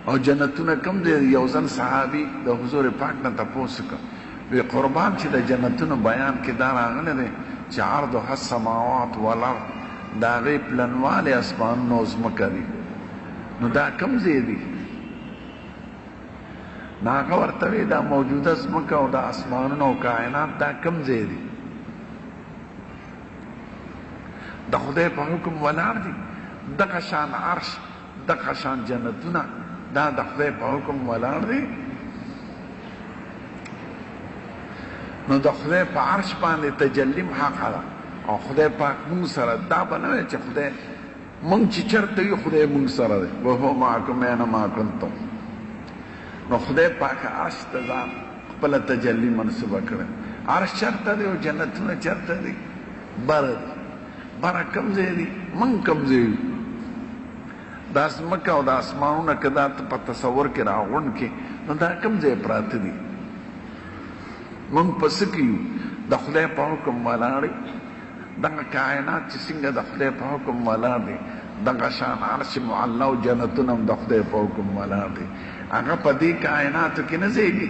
او جنتونه کم دی یو ځل صحابي د حضور پاک نه تپوس وکړ وی قربان چې د جنتونو بیان کې دا راغلی دی چې عرضها السماوات والارض د هغې پلنوالی اسمانونه او ځمکه دي نو دا کم ځای دي نو هغه ورته وی دا موجوده ځمکه او د اسمانونه او کائنات دا کم ځای دي د خدای په حکم ولاړ دي دغه شان عرش دغه شان جنتونه دا د خدای په حکم ولاړ دي نو د خدای په عرش باندې تجلیم حق ده او خدای پاک مونږ سره دا به نه وي چې خدای مونږ چې چېرته وي خدای مونږ سره دی وهو معکم اینما کنتم نو خدای پاک عرش ته ځان خپله تجلي منصوبه کړی عرش چېرته دی او جنتونه چېرته دی بره دی بره کم ځای دی مونږ کم ځای یو دا ځمکه او د اسمانونه که دا ته په تصور کې راغونډ کړې نو دا کم ځای پراته دي مونږ په څه کې یو د خدای په حکم ولاړ دغه کائنات چې څنګه د خدای په حکم ولاړ دي دغه شان عرش معلی او جنتونه هم د خدای په حکم ولاړ دي هغه په دې کائناتو کې نه ځایږي